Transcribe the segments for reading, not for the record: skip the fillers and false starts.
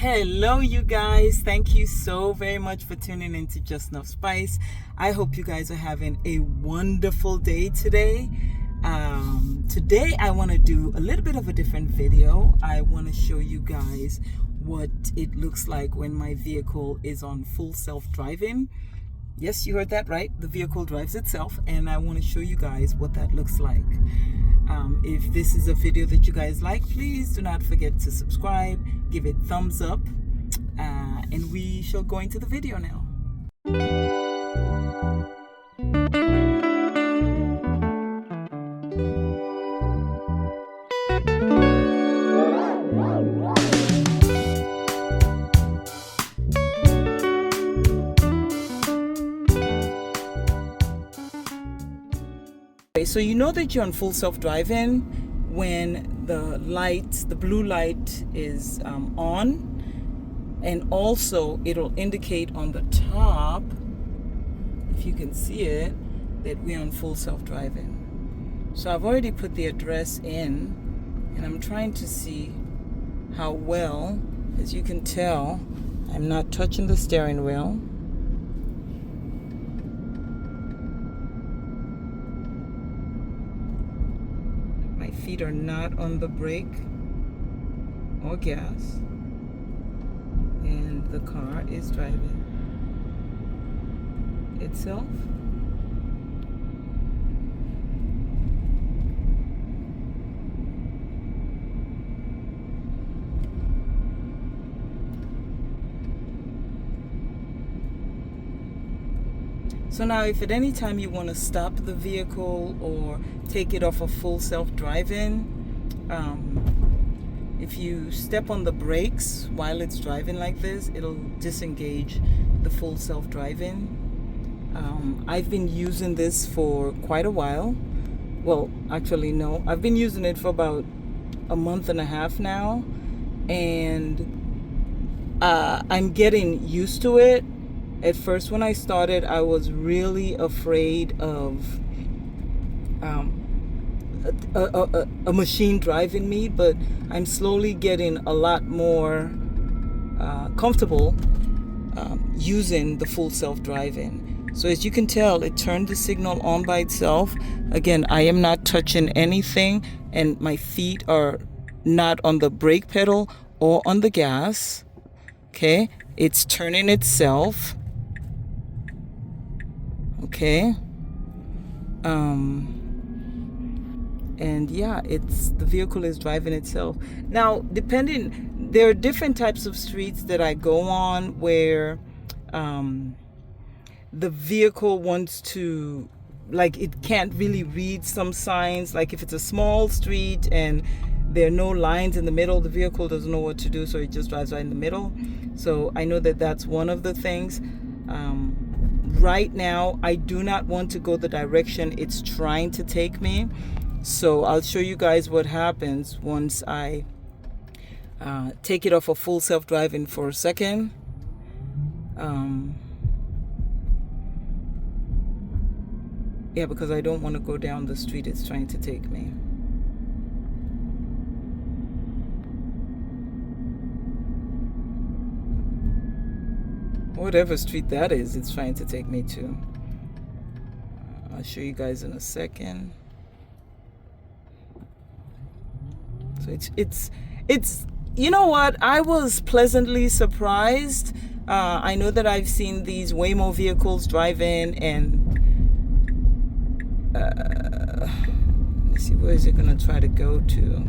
Hello you guys, thank you so very much for tuning into Just Enough Spice. I hope you guys are having a wonderful day today. Today I want to do a little bit of a different video. I want to show you guys what it looks like when my vehicle is on full self-driving. Yes, you heard that right, the vehicle drives itself, and I want to show you guys what that looks like. If this is a video that you guys like, please do not forget to subscribe, give it thumbs up, and we shall go into the video now. So you know that you're on full self-driving when the blue light is on, and also it'll indicate on the top, if you can see it, that we're on full self-driving. So I've already put the address in, and I'm trying to see how well. As you can tell, I'm not touching the steering wheel. Feet are not on the brake or gas, and the car is driving itself. So now if at any time you want to stop the vehicle or take it off of full self-driving, if you step on the brakes while it's driving like this, it'll disengage the full self-driving. I've been using this for quite a while. Well, actually no, I've been using it for about a month and a half now, and I'm getting used to it. At first, when I started, I was really afraid of a machine driving me, but I'm slowly getting a lot more comfortable using the full self-driving. So as you can tell, it turned the signal on by itself. Again, I am not touching anything, and my feet are not on the brake pedal or on the gas. Okay, it's turning itself. Okay, and yeah, the vehicle is driving itself. Now, there are different types of streets that I go on where the vehicle wants to, like, it can't really read some signs. Like if it's a small street and there are no lines in the middle, the vehicle doesn't know what to do, so it just drives right in the middle. So I know that that's one of the things. Right now, I do not want to go the direction it's trying to take me. So I'll show you guys what happens once I take it off of full self-driving for a second. Yeah, because I don't want to go down the street it's trying to take me. Whatever street that is, it's trying to take me to. I'll show you guys in a second. So it's you know what, I was pleasantly surprised. I know that I've seen these Waymo vehicles drive in, and let's see, where is it gonna try to go to?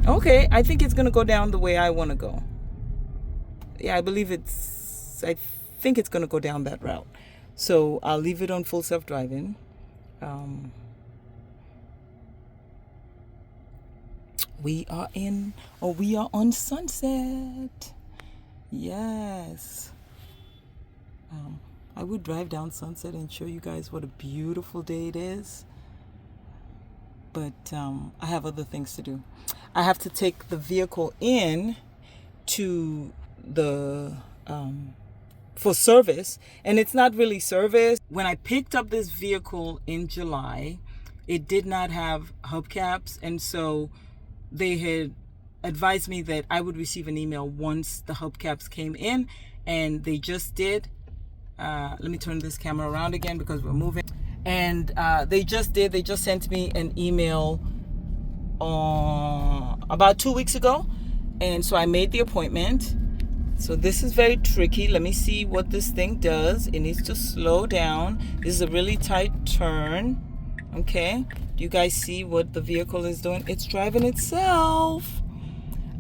Okay, I think it's gonna go down the way I want to go. Yeah, I think it's going to go down that route. So I'll leave it on full self-driving. We are on Sunset. Yes. I would drive down Sunset and show you guys what a beautiful day it is. But I have other things to do. I have to take the vehicle in to the for service, and it's not really service. When I picked up this vehicle in July, it did not have hubcaps, and so they had advised me that I would receive an email once the hubcaps came in, and they just did. Let me turn this camera around again because we're moving. And they just sent me an email about 2 weeks ago, and so I made the appointment. So this is very tricky. Let me see what this thing does. It needs to slow down. This is a really tight turn. Okay, do you guys see what the vehicle is doing? It's driving itself.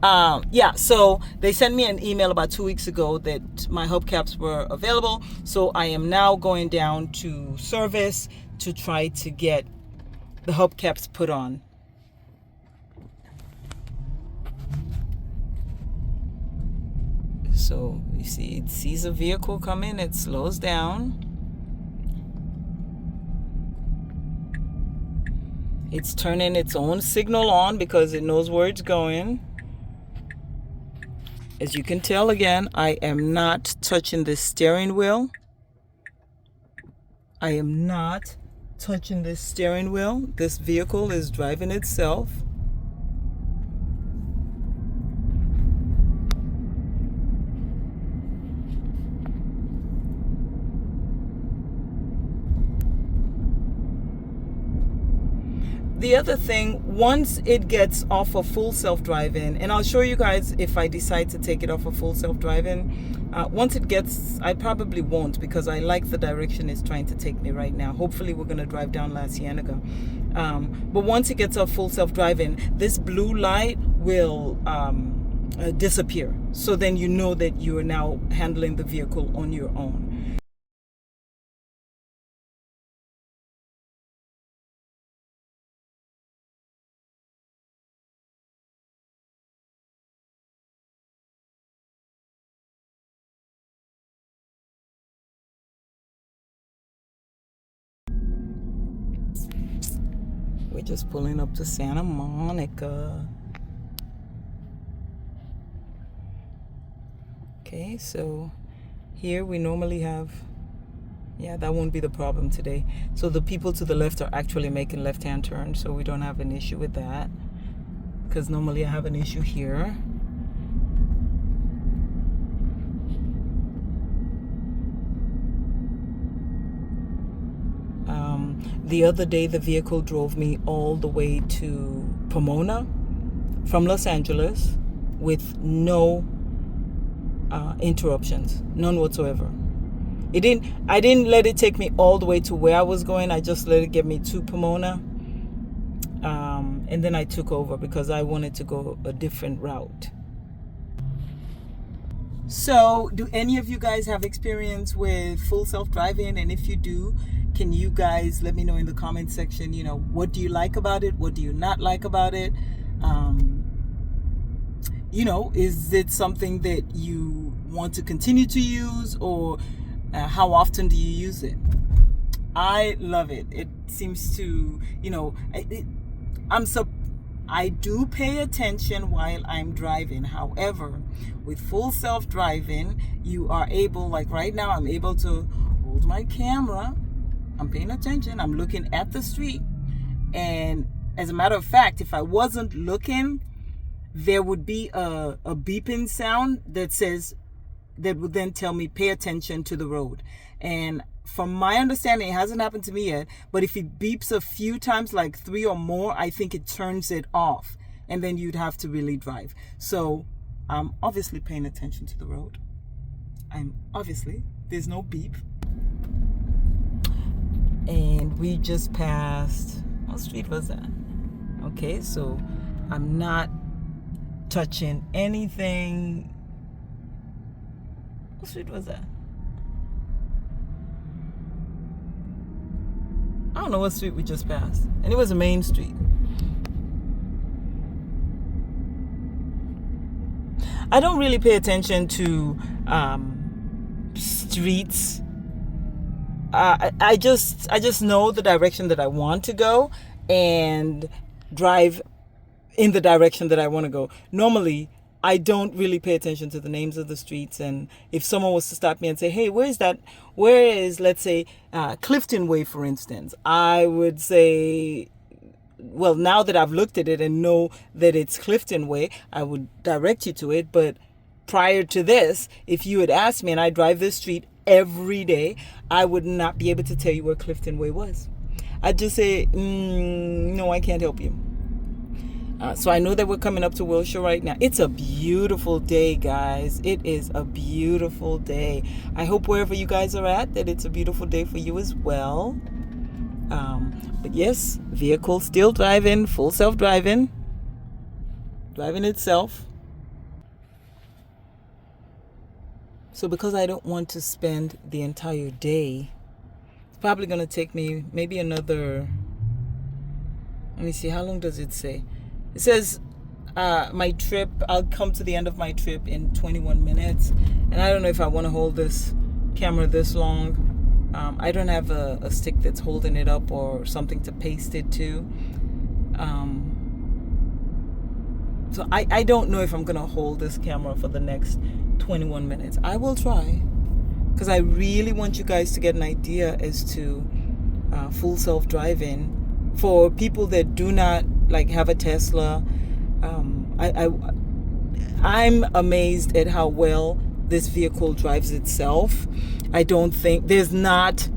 Yeah, so they sent me an email about 2 weeks ago that my hubcaps were available. So I am now going down to service to try to get the hubcaps put on. So you see, it sees a vehicle come in, it slows down. It's turning its own signal on because it knows where it's going. As you can tell, again, I am not touching the steering wheel. I am not touching this steering wheel. This vehicle is driving itself. The other thing, once it gets off of full self-driving, and I'll show you guys if I decide to take it off of full self-driving, once it gets, I probably won't because I like the direction it's trying to take me right now. Hopefully we're going to drive down La Cienega. But once it gets off full self-driving, this blue light will disappear. So then you know that you are now handling the vehicle on your own. We're just pulling up to Santa Monica. Okay, so here we normally have, yeah, that won't be the problem today. So the people to the left are actually making left-hand turns, so we don't have an issue with that. Because normally I have an issue here. The other day, the vehicle drove me all the way to Pomona from Los Angeles with no interruptions, none whatsoever. I didn't let it take me all the way to where I was going. I just let it get me to Pomona, and then I took over because I wanted to go a different route. So, do any of you guys have experience with full self-driving? And if you do, can you guys let me know in the comment section, you know, what do you like about it? What do you not like about it? You know, is it something that you want to continue to use, or how often do you use it? I love it. It seems to, you know, I do pay attention while I'm driving. However, with full self-driving, you are able, like right now, I'm able to hold my camera. I'm paying attention. I'm looking at the street. And as a matter of fact, if I wasn't looking, there would be a beeping sound that would then tell me, pay attention to the road. And from my understanding, it hasn't happened to me yet, but if it beeps a few times, like 3 or more, I think it turns it off. And then you'd have to really drive. So I'm obviously paying attention to the road. There's no beep. And we just passed, what street was that? Okay, so I'm not touching anything. What street was that? I don't know what street we just passed. And it was a main street. I don't really pay attention to streets. I just know the direction that I want to go and drive in the direction that I want to go. Normally, I don't really pay attention to the names of the streets. And if someone was to stop me and say, hey, where is, let's say, Clifton Way, for instance, I would say, well, now that I've looked at it and know that it's Clifton Way, I would direct you to it. But prior to this, if you had asked me, and I drive this street every day, I would not be able to tell you where Clifton Way was. I'd just say, no, I can't help you. So I know that we're coming up to Wilshire right now. It's a beautiful day, guys. It is a beautiful day. I hope wherever you guys are at, that it's a beautiful day for you as well. But yes, vehicle still driving, full self-driving, driving itself. So because I don't want to spend the entire day, it's probably going to take me maybe another, let me see, how long does it say? It says my trip, I'll come to the end of my trip in 21 minutes. And I don't know if I want to hold this camera this long. I don't have a stick that's holding it up or something to paste it to. So I don't know if I'm going to hold this camera for the next 21 minutes. I will try, because I really want you guys to get an idea as to full self-driving for people that do not like have a Tesla. I'm amazed at how well this vehicle drives itself. I don't think there's not,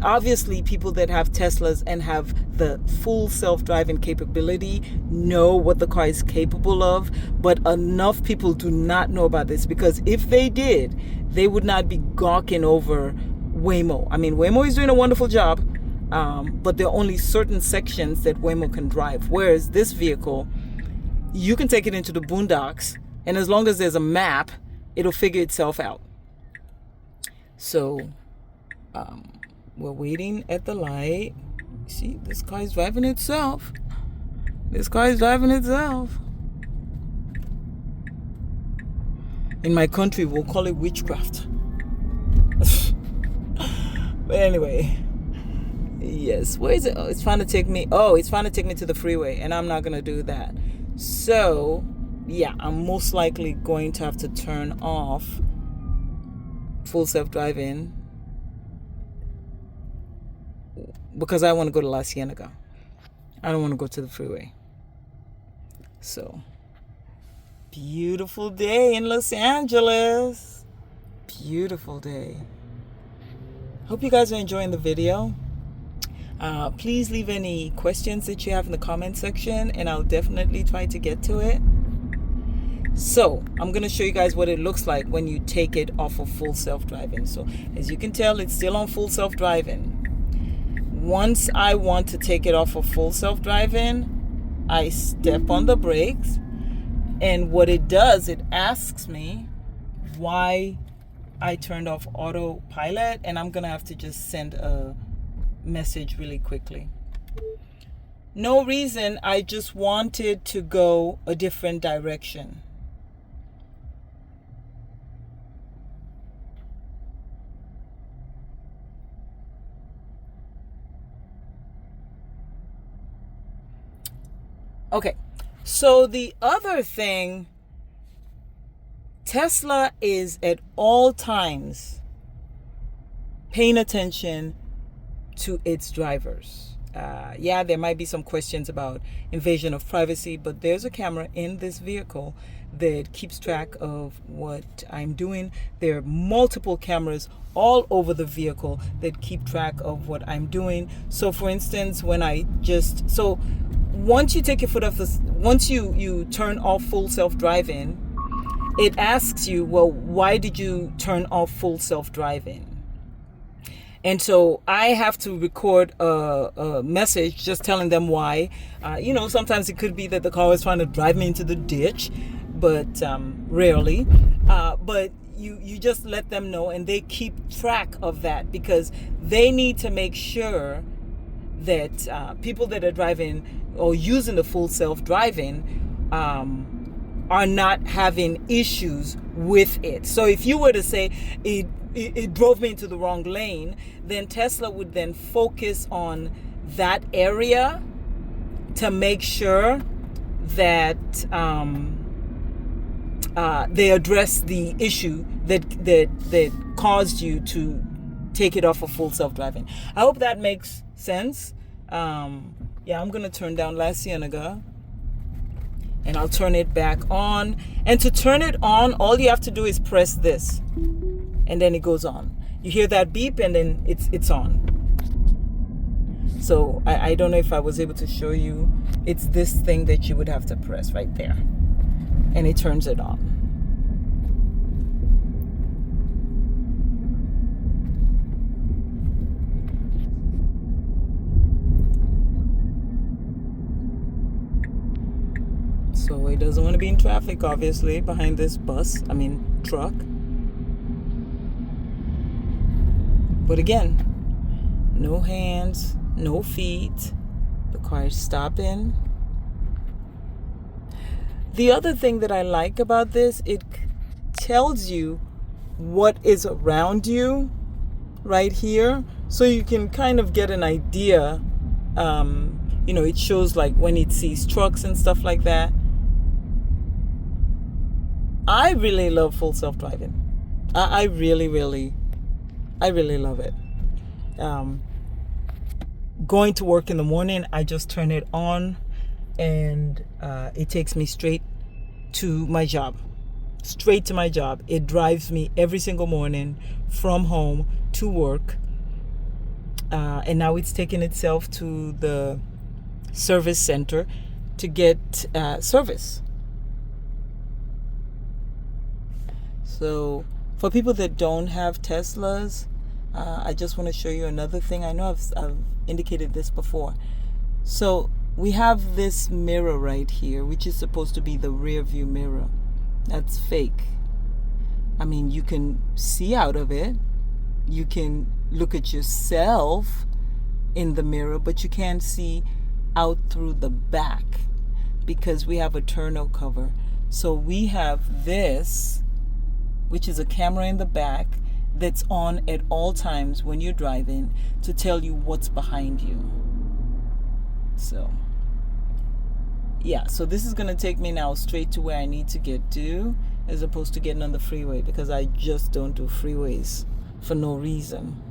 obviously people that have Teslas and have the full self-driving capability know what the car is capable of, but enough people do not know about this, because if they did, they would not be gawking over Waymo. I mean, Waymo is doing a wonderful job, but there are only certain sections that Waymo can drive, whereas this vehicle, you can take it into the boondocks, and as long as there's a map, it'll figure itself out. So we're waiting at the light. See, this car is driving itself. This car is driving itself. In my country, we'll call it witchcraft. But anyway, yes, where is it? Oh, it's trying to take me. Oh, it's trying to take me to the freeway, and I'm not going to do that. So yeah, I'm most likely going to have to turn off full self-driving because I want to go to La Cienega. I don't want to go to the freeway. So, beautiful day in Los Angeles. Beautiful day. Hope you guys are enjoying the video. Please leave any questions that you have in the comment section, and I'll definitely try to get to it. So I'm going to show you guys what it looks like when you take it off of full self-driving. So as you can tell, it's still on full self-driving. Once I want to take it off of full self-driving, I step on the brakes, and what it does, it asks me why I turned off autopilot, and I'm going to have to just send a message really quickly. No reason, I just wanted to go a different direction. Okay, so the other thing, Tesla is at all times paying attention to its drivers. Yeah, there might be some questions about invasion of privacy, but there's a camera in this vehicle that keeps track of what I'm doing. There are multiple cameras all over the vehicle that keep track of what I'm doing. So for instance, when once you take your foot off once you turn off full self-driving, it asks you, well, why did you turn off full self-driving? And so I have to record a message just telling them why. Sometimes it could be that the car is trying to drive me into the ditch, but rarely. But you just let them know, and they keep track of that because they need to make sure that people that are driving or using the full self-driving are not having issues with it. So if you were to say it drove me into the wrong lane, then Tesla would then focus on that area to make sure that they address the issue that caused you to take it off of full self-driving. I hope that makes sense. Yeah, I'm gonna turn down La Cienega and I'll turn it back on. And to turn it on, all you have to do is press this and then it goes on. You hear that beep and then it's on. So I don't know if I was able to show you. It's this thing that you would have to press right there and it turns it on. So it doesn't want to be in traffic, obviously, behind this truck. But again, no hands, no feet. The car is stopping. The other thing that I like about this, it tells you what is around you right here. So you can kind of get an idea. It shows like when it sees trucks and stuff like that. I really love full self-driving. I really love it. Going to work in the morning, I just turn it on and it takes me straight to my job. Straight to my job. It drives me every single morning from home to work. And now it's taking itself to the service center to get service. So for people that don't have Teslas, I just want to show you another thing. I know I've indicated this before. So we have this mirror right here, which is supposed to be the rear view mirror. That's fake. I mean, you can see out of it. You can look at yourself in the mirror, but you can't see out through the back because we have a tonneau cover. So we have this, which is a camera in the back that's on at all times when you're driving to tell you what's behind you. So yeah, so this is going to take me now straight to where I need to get to, as opposed to getting on the freeway, because I just don't do freeways for no reason.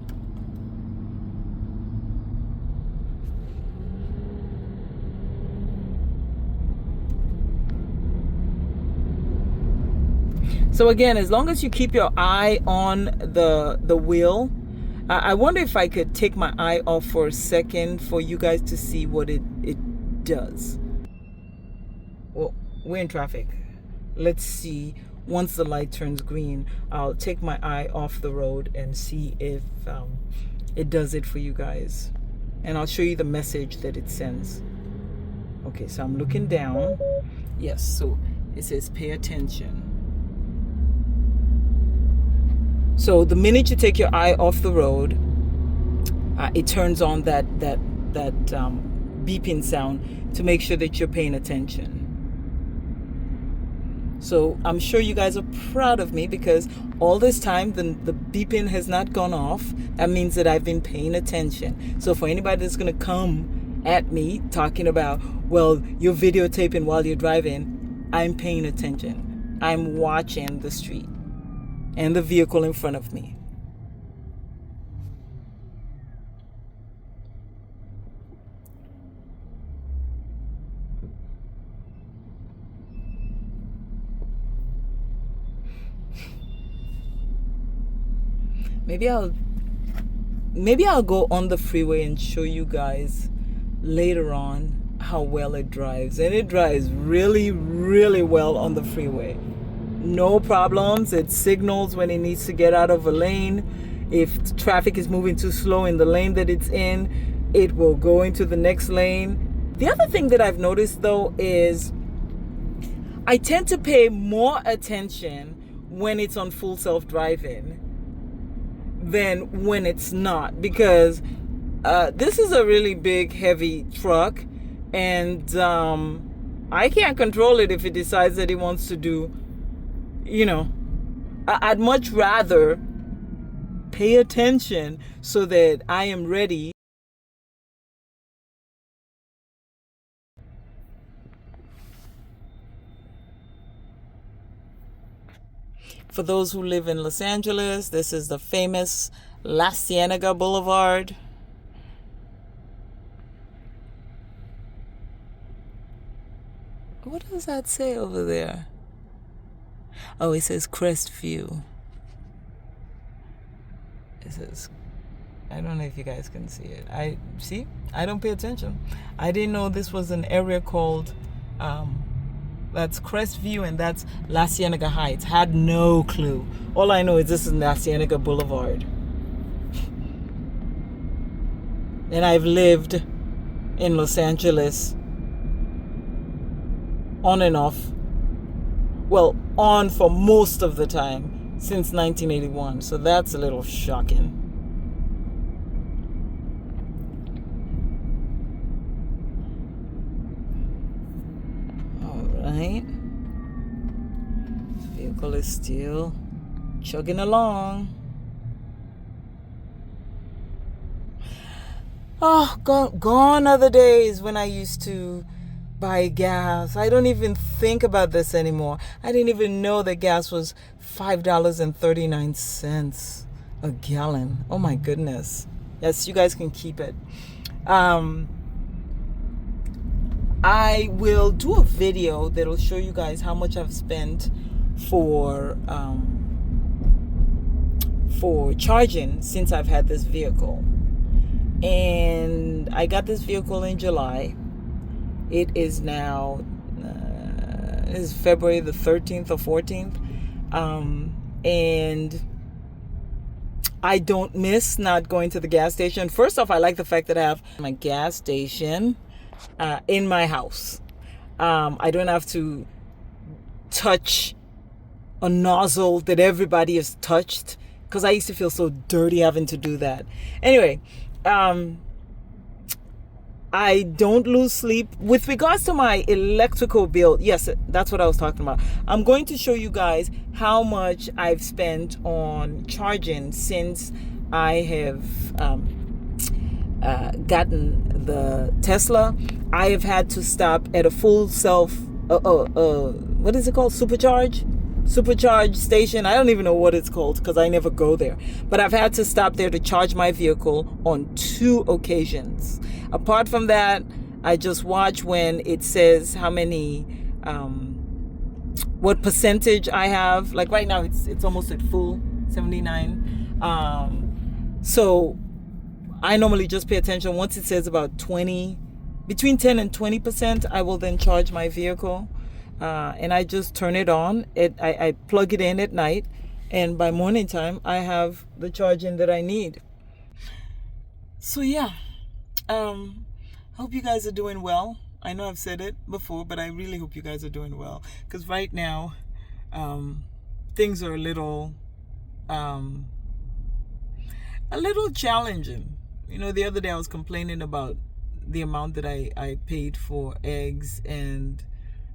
So again, as long as you keep your eye on the wheel, I wonder if I could take my eye off for a second for you guys to see what it does. Well, we're in traffic. Let's see. Once the light turns green, I'll take my eye off the road and see if it does it for you guys. And I'll show you the message that it sends. Okay, so I'm looking down. Yes, so it says pay attention. So the minute you take your eye off the road, it turns on that beeping sound to make sure that you're paying attention. So I'm sure you guys are proud of me because all this time the beeping has not gone off. That means that I've been paying attention. So for anybody that's going to come at me talking about, well, you're videotaping while you're driving, I'm paying attention. I'm watching the street and the vehicle in front of me. Maybe I'll go on the freeway and show you guys later on how well it drives. And it drives really, really well on the freeway. No problems. It signals when it needs to get out of a lane. If traffic is moving too slow in the lane that it's in, it will go into the next lane. The other thing that I've noticed though is I tend to pay more attention when it's on full self-driving than when it's not, because this is a really big heavy truck and I can't control it if it decides that it wants to do, I'd much rather pay attention so that I am ready. For those who live in Los Angeles, this is the famous La Cienega Boulevard. What does that say over there? Oh, it says Crestview. It says, I don't know if you guys can see it. I don't pay attention. I didn't know this was an area called, that's Crestview and that's La Cienega Heights. Had no clue. All I know is this is La Cienega Boulevard. And I've lived in Los Angeles on and off. Well, on for most of the time since 1981. So that's a little shocking. All right. This vehicle is still chugging along. Oh, gone are the days when I used to buy gas. I don't even think about this anymore. I didn't even know that gas was $5.39 a gallon. Oh my goodness. Yes, you guys can keep it. I will do a video that'll show you guys how much I've spent for charging since I've had this vehicle. And I got this vehicle in July. It is now is February the 13th or 14th. And I don't miss not going to the gas station. First off, I like the fact that I have my gas station in my house. I don't have to touch a nozzle that everybody has touched, because I used to feel so dirty having to do that. Anyway, I don't lose sleep. With regards to my electrical bill, yes, that's what I was talking about. I'm going to show you guys how much I've spent on charging since I have gotten the Tesla. I have had to stop at a full self, what is it called? Supercharge station. I don't even know what it's called because I never go there. But I've had to stop there to charge my vehicle on 2 occasions. Apart from that, I just watch when it says how many, what percentage I have. Like right now, it's almost at full, 79. So I normally just pay attention. Once it says about 20, between 10 and 20%, I will then charge my vehicle. And I just turn it on. I plug it in at night, and by morning time, I have the charging that I need. So yeah, hope you guys are doing well. I know I've said it before, but I really hope you guys are doing well, because right now, things are a little challenging. You know, the other day I was complaining about the amount that I paid for eggs, and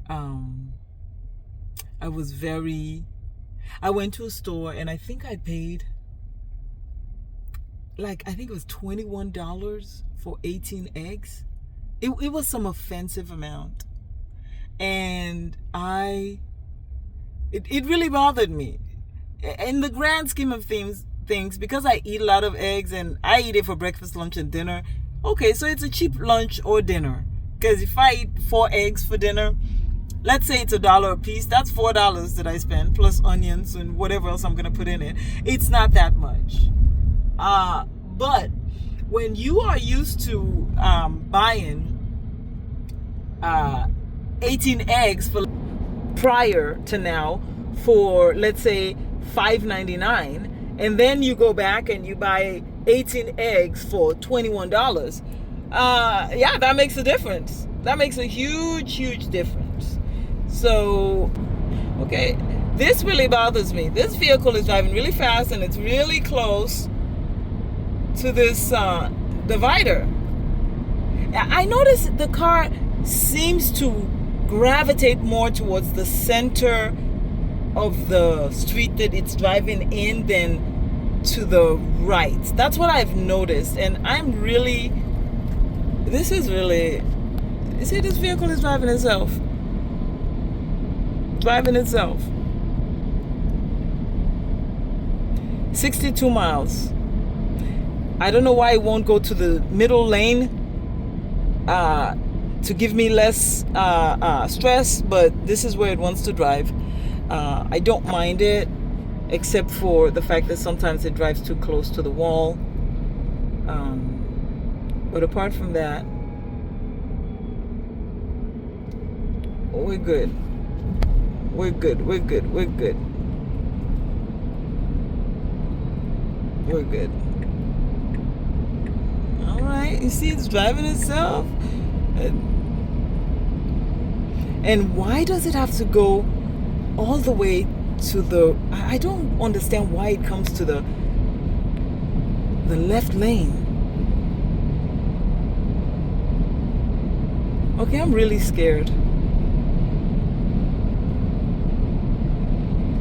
I went to a store and I think I paid I think it was $21 for 18 eggs. It was some offensive amount. And it really bothered me. In the grand scheme of things, because I eat a lot of eggs and I eat it for breakfast, lunch, and dinner. Okay, so it's a cheap lunch or dinner. Because if I eat 4 eggs for dinner, let's say it's $1 a piece, that's $4 that I spend, plus onions and whatever else I'm going to put in it. It's not that much. But when you are used to buying 18 eggs for prior to now for, let's say, $5.99, and then you go back and you buy 18 eggs for $21, yeah, that makes a difference. That makes a huge difference. So, okay, this really bothers me. This vehicle is driving really fast and it's really close to this divider. I noticed the car seems to gravitate more towards the center of the street that it's driving in than to the right. That's what I've noticed, and I'm really, this is really, you see, this vehicle is driving itself. 62 miles. I don't know why it won't go to the middle lane to give me less stress, but this is where it wants to drive. I don't mind it, except for the fact that sometimes it drives too close to the wall. But apart from that, we're good. We're good. We're good. We're good. We're good. All right. You see, it's driving itself. And why does it have to go all the way to the... I don't understand why it comes to the left lane. Okay, I'm really scared.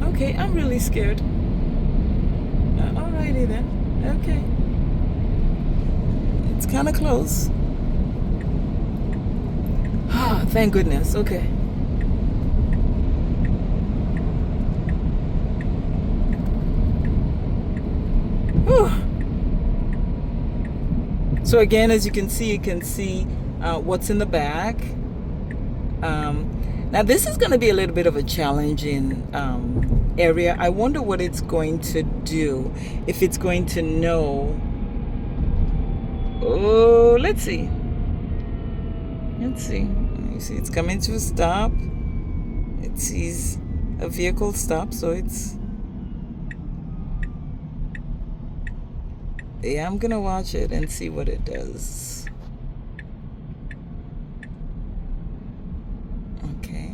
Okay, I'm really scared. Alrighty then. Okay. It's kind of close. Ah, thank goodness. Okay. Whew. So again, as you can see, what's in the back. Now this is going to be a little bit of a challenging area. I wonder what it's going to do. If it's going to know. Oh, let's see. Let's see. You see, it's coming to a stop. It sees a vehicle stop, so it's... Yeah, I'm gonna watch it and see what it does. Okay.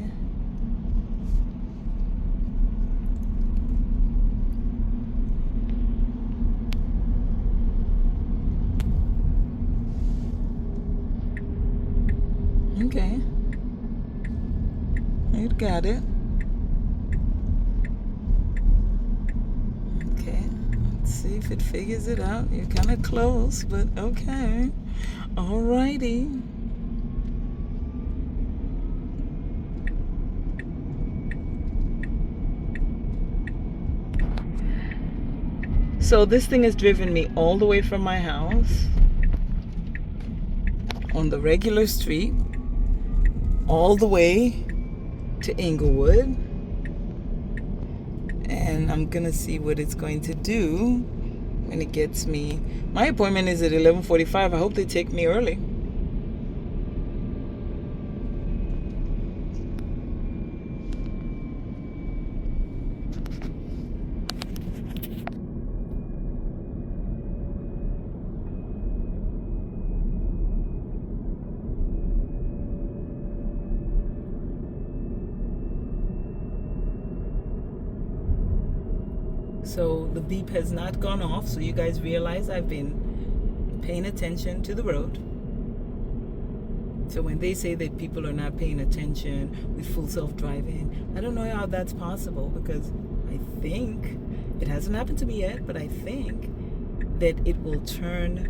Okay. You got it. Okay. Let's see if it figures it out. You're kind of close, but okay. Alrighty. So this thing has driven me all the way from my house on the regular street all the way to Inglewood, and I'm gonna see what it's going to do when it gets me. My appointment is at 11:45. I hope they take me early. So the beep has not gone off, so you guys realize I've been paying attention to the road. So when they say that people are not paying attention with full self-driving, I don't know how that's possible, because I think, it hasn't happened to me yet, but I think that it will turn.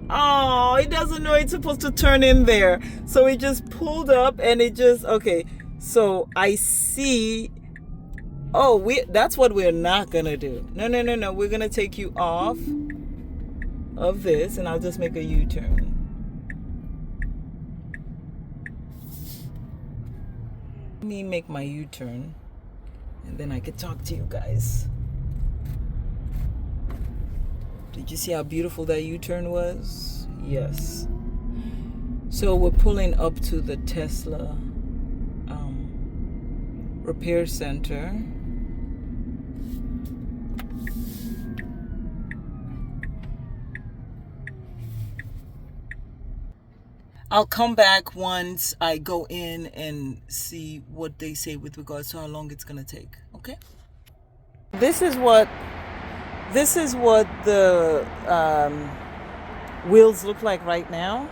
Oh, it doesn't know it's supposed to turn in there. So it just pulled up and it just, okay. So I see, oh, that's what we're not going to do. No. We're going to take you off of this, and I'll just make a U-turn. Let me make my U-turn, and then I can talk to you guys. Did you see how beautiful that U-turn was? Yes. So we're pulling up to the Tesla repair center. I'll come back once I go in and see what they say with regards to how long it's gonna take. Okay. This is what the wheels look like right now,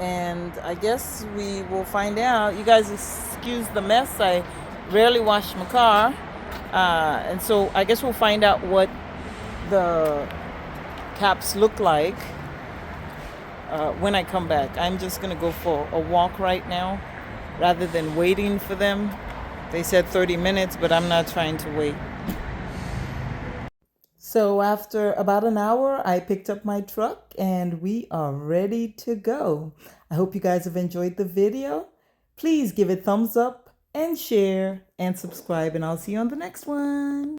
and I guess we will find out. You guys excuse the mess. I rarely wash my car, and so I guess we'll find out what the caps look like when I come back. I'm just gonna go for a walk right now rather than waiting for them. They said 30 minutes, but I'm not trying to wait. So after about an hour, I picked up my truck and we are ready to go. I hope you guys have enjoyed the video. Please give it thumbs up and share and subscribe, and I'll see you on the next one.